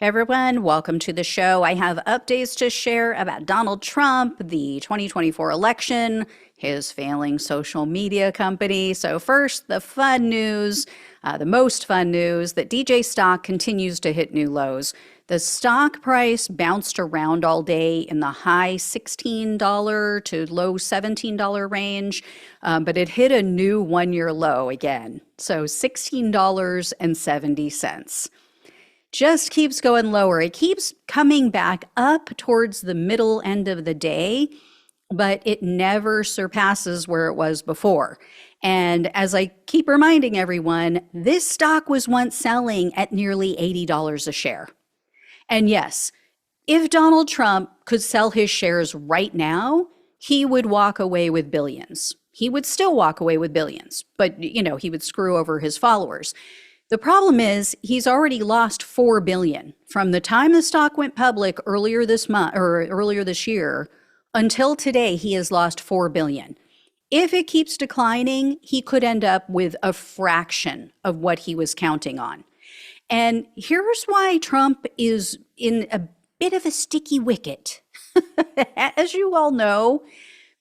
Hey everyone, welcome to the show. I have updates to share about Donald Trump, the 2024 election, his failing social media company. So first, the fun news, the most fun news, that DJ stock continues to hit new lows. The stock price bounced around all day in the high $16 to low $17 range, but it hit a new one-year low again. So $16.70. Just keeps going lower. It keeps coming back up towards the middle end of the day, but it never surpasses where it was before. And as I keep reminding everyone, this stock was once selling at nearly $80 a share. And yes, if Donald Trump could sell his shares right now, he would walk away with billions. He would still walk away with billions, but he would screw over his followers. The problem is he's already lost $4 billion from the time the stock went public earlier this month or earlier this year until today. He has lost $4 billion. If it keeps declining, he could end up with a fraction of what he was counting on. And here's why Trump is in a bit of a sticky wicket. As you all know,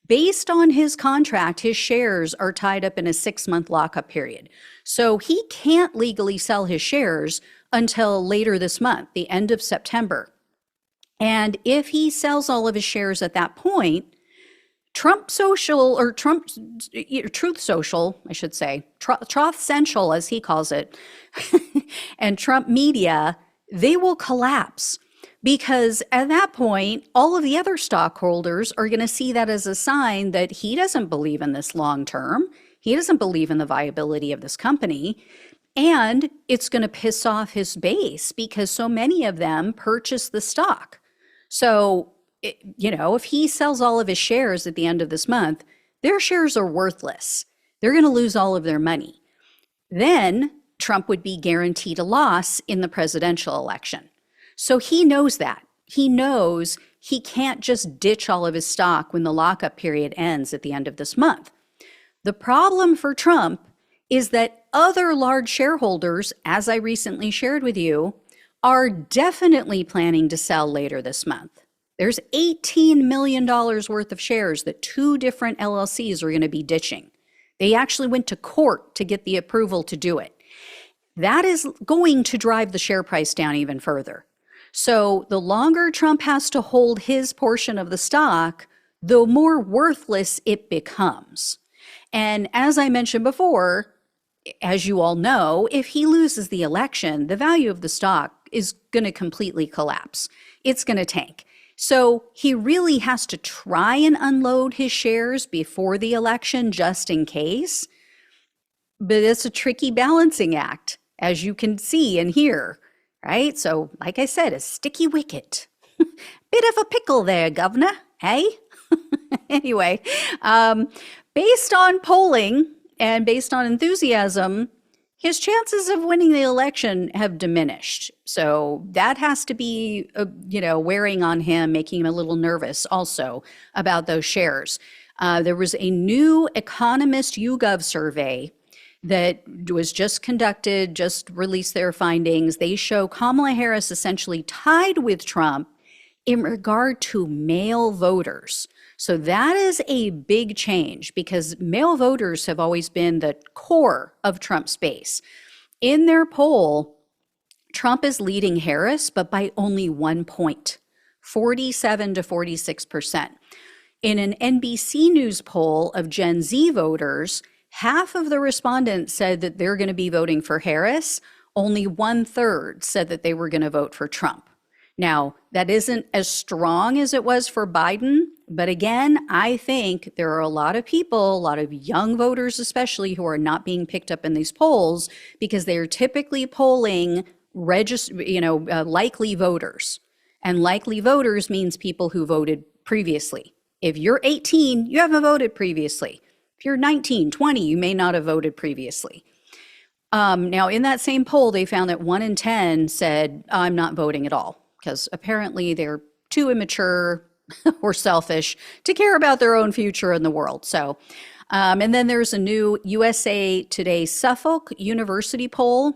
based on his contract, his shares are tied up in a 6-month lockup period. So he can't legally sell his shares until later this month, the end of September. And if he sells all of his shares at that point, Truth Social, I should say, Truth Central, as he calls it, and Trump Media, they will collapse. Because at that point, all of the other stockholders are going to see that as a sign that he doesn't believe in this long term. He doesn't believe in the viability of this company. And it's going to piss off his base because so many of them purchase the stock. So, if he sells all of his shares at the end of this month, their shares are worthless. They're going to lose all of their money. Then Trump would be guaranteed a loss in the presidential election. So he knows that. He knows he can't just ditch all of his stock when the lockup period ends at the end of this month. The problem for Trump is that other large shareholders, as I recently shared with you, are definitely planning to sell later this month. There's $18 million worth of shares that 2 different LLCs are going to be ditching. They actually went to court to get the approval to do it. That is going to drive the share price down even further. So the longer Trump has to hold his portion of the stock, the more worthless it becomes. And as I mentioned before, as you all know, if he loses the election, the value of the stock is going to completely collapse. It's going to tank. So he really has to try and unload his shares before the election just in case. But it's a tricky balancing act, as you can see and hear. Right? So, like I said, a sticky wicket. Bit of a pickle there, Governor, hey? Anyway, based on polling and based on enthusiasm, his chances of winning the election have diminished. So that has to be, wearing on him, making him a little nervous also about those shares. There was a new Economist YouGov survey that was just conducted, just released their findings. They show Kamala Harris essentially tied with Trump in regard to male voters. So that is a big change because male voters have always been the core of Trump's base. In their poll, Trump is leading Harris, but by only 1 point, 47 to 46%. In an NBC News poll of Gen Z voters, half of the respondents said that they're going to be voting for Harris. Only 1/3 said that they were going to vote for Trump. Now, that isn't as strong as it was for Biden. But again, I think there are a lot of people, a lot of young voters especially, who are not being picked up in these polls because they are typically polling likely voters. And likely voters means people who voted previously. If you're 18, you haven't voted previously. If you're 19, 20, you may not have voted previously. Now, in that same poll, they found that 1 in 10 said, I'm not voting at all, because apparently they're too immature or selfish to care about their own future in the world. So, and then there's a new USA Today Suffolk University poll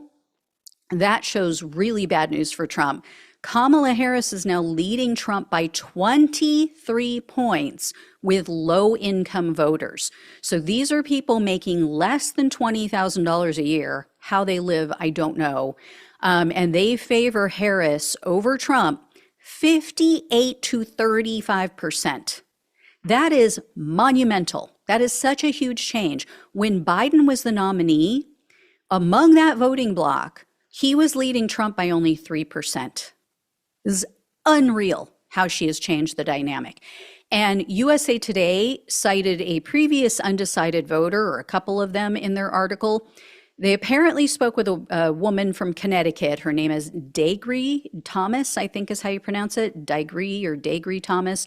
that shows really bad news for Trump. Kamala Harris is now leading Trump by 23 points with low-income voters. So these are people making less than $20,000 a year. How they live, I don't know. And they favor Harris over Trump 58 to 35%. That is monumental. That is such a huge change. When Biden was the nominee, among that voting bloc, he was leading Trump by only 3%. This is unreal how she has changed the dynamic. And USA Today cited a previous undecided voter, or a couple of them, in their article. They apparently spoke with a woman from Connecticut. Her name is Dagree Thomas, I think is how you pronounce it. Dagree Thomas.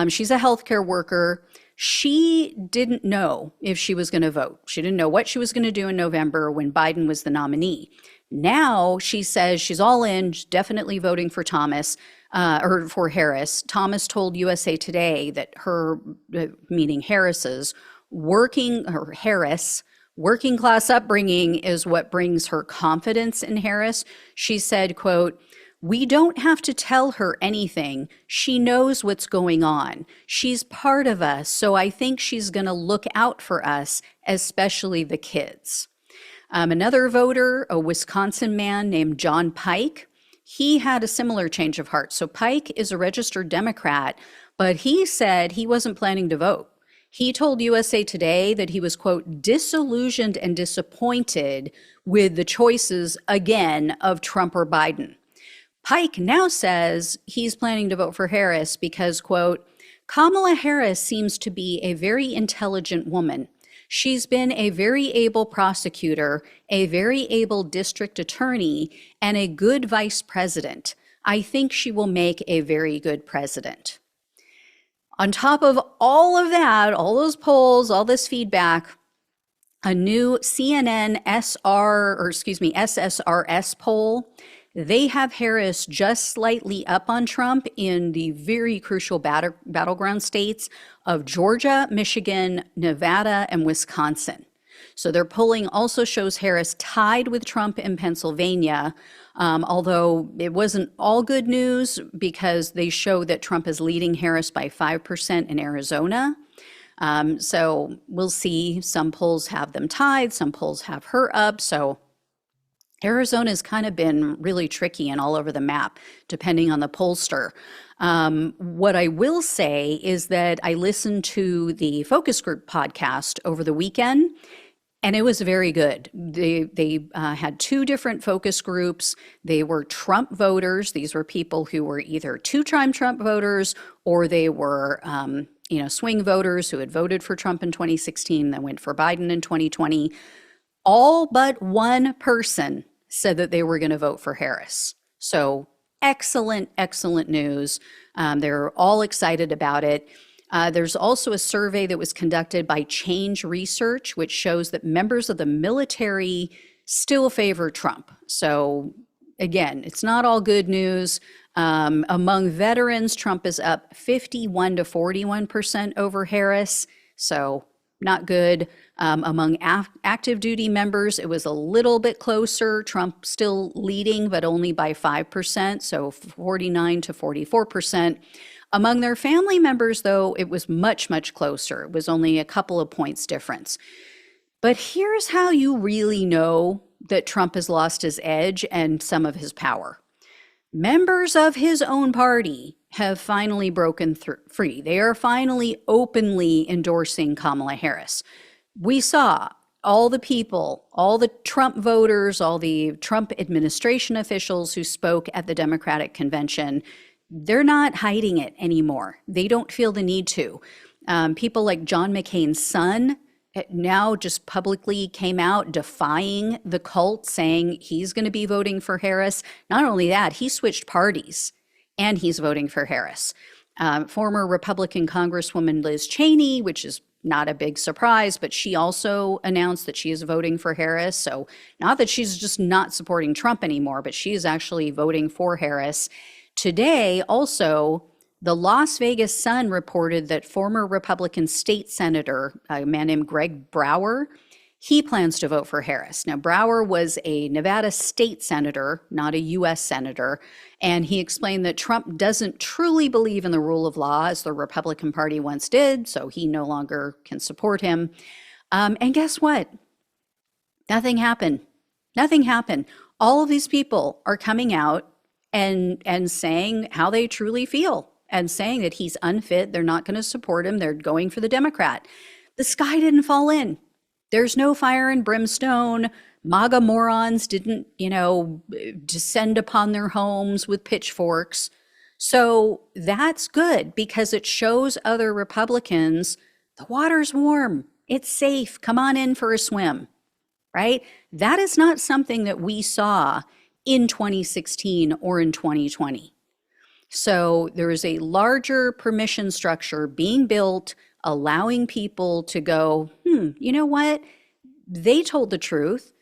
She's a healthcare worker. She didn't know if she was going to vote. She didn't know what she was going to do in November when Biden was the nominee. Now she says she's all in, she's definitely voting for Thomas, or for Harris. Thomas told USA Today that her, meaning Harris's, working class upbringing is what brings her confidence in Harris. She said, quote, "We don't have to tell her anything. She knows what's going on. She's part of us, so I think she's going to look out for us, especially the kids." Another voter, a Wisconsin man named John Pike, he had a similar change of heart. So Pike is a registered Democrat, but he said he wasn't planning to vote. He told USA Today that he was, quote, "disillusioned and disappointed with the choices, again, of Trump or Biden." Pike now says he's planning to vote for Harris because, quote, "Kamala Harris seems to be a very intelligent woman. She's been a very able prosecutor, a very able district attorney, and a good vice president. I think she will make a very good president." On top of all of that, all those polls, all this feedback, a new CNN SSRS poll, they have Harris just slightly up on Trump in the very crucial battleground states of Georgia, Michigan, Nevada, and Wisconsin. So their polling also shows Harris tied with Trump in Pennsylvania, although it wasn't all good news because they show that Trump is leading Harris by 5% in Arizona. So we'll see. Some polls have them tied, some polls have her up. So Arizona's kind of been really tricky and all over the map, depending on the pollster. What I will say is that I listened to the focus group podcast over the weekend, and it was very good. They had two different focus groups. They were Trump voters. These were people who were either two-time Trump voters or they were swing voters who had voted for Trump in 2016, then went for Biden in 2020. All but one person said that they were going to vote for Harris. So excellent, excellent news. They're all excited about it. There's also a survey that was conducted by Change Research, which shows that members of the military still favor Trump. So again, it's not all good news. Among veterans, Trump is up 51 to 41% over Harris. So not good. Among active duty members, it was a little bit closer. Trump still leading, but only by 5%, so 49 to 44%. Among their family members, though, it was much, much closer. It was only a couple of points difference. But here's how you really know that Trump has lost his edge and some of his power. Members of his own party have finally broken free. They are finally openly endorsing Kamala Harris. We saw all the people, all the Trump voters, all the Trump administration officials who spoke at the Democratic convention. They're not hiding it anymore. They don't feel the need to. People like John McCain's son now just publicly came out defying the cult, saying he's going to be voting for Harris. Not only that, he switched parties and he's voting for Harris. Former Republican Congresswoman Liz Cheney, which is not a big surprise, but she also announced that she is voting for Harris. So not that she's just not supporting Trump anymore, but she is actually voting for Harris. Today, also, the Las Vegas Sun reported that former Republican state senator, a man named Greg Brower, he plans to vote for Harris. Now, Brower was a Nevada state senator, not a U.S. senator, and he explained that Trump doesn't truly believe in the rule of law as the Republican Party once did, so he no longer can support him. And guess what? Nothing happened. Nothing happened. All of these people are coming out and saying how they truly feel and saying that he's unfit. They're not going to support him. They're going for the Democrat. The sky didn't fall in. There's no fire and brimstone. MAGA morons didn't, descend upon their homes with pitchforks. So that's good because it shows other Republicans the water's warm. It's safe. Come on in for a swim, right? That is not something that we saw in 2016 or in 2020. So there is a larger permission structure being built, allowing people to go, you know what? They told the truth.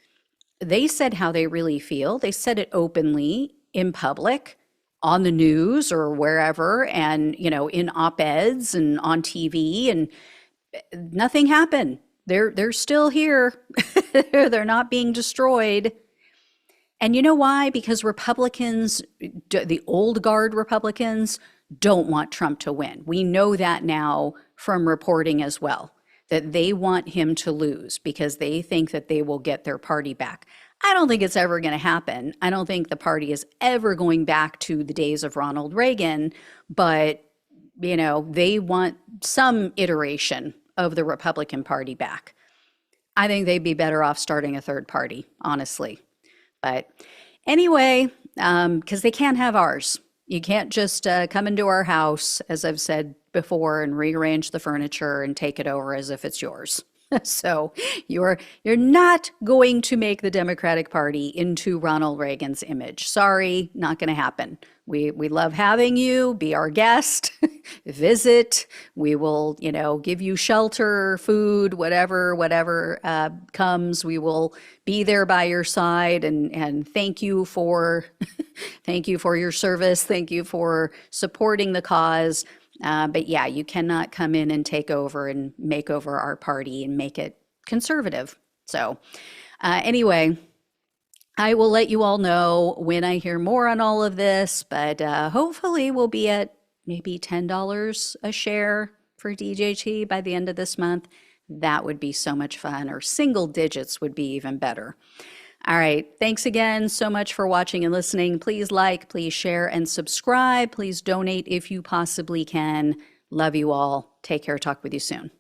They said how they really feel. They said it openly in public, on the news or wherever, and, in op-eds and on TV, and nothing happened. They're still here. They're not being destroyed. And you know why? Because Republicans, the old guard Republicans, don't want Trump to win. We know that now from reporting as well, that they want him to lose because they think that they will get their party back. I don't think it's ever going to happen. I don't think the party is ever going back to the days of Ronald Reagan, but, they want some iteration of the Republican Party back. I think they'd be better off starting a third party, honestly. But anyway, because they can't have ours. You can't just come into our house, as I've said before, and rearrange the furniture and take it over as if it's yours. So you're not going to make the Democratic Party into Ronald Reagan's image. Sorry, not going to happen. We love having you. Be our guest. Visit. We will, give you shelter, food, whatever comes. We will be there by your side and thank you for thank you for your service. Thank you for supporting the cause. But yeah, you cannot come in and take over and make over our party and make it conservative. So anyway, I will let you all know when I hear more on all of this, but hopefully we'll be at maybe $10 a share for DJT by the end of this month. That would be so much fun, or single digits would be even better. All right. Thanks again so much for watching and listening. Please like, please share, and subscribe. Please donate if you possibly can. Love you all. Take care. Talk with you soon.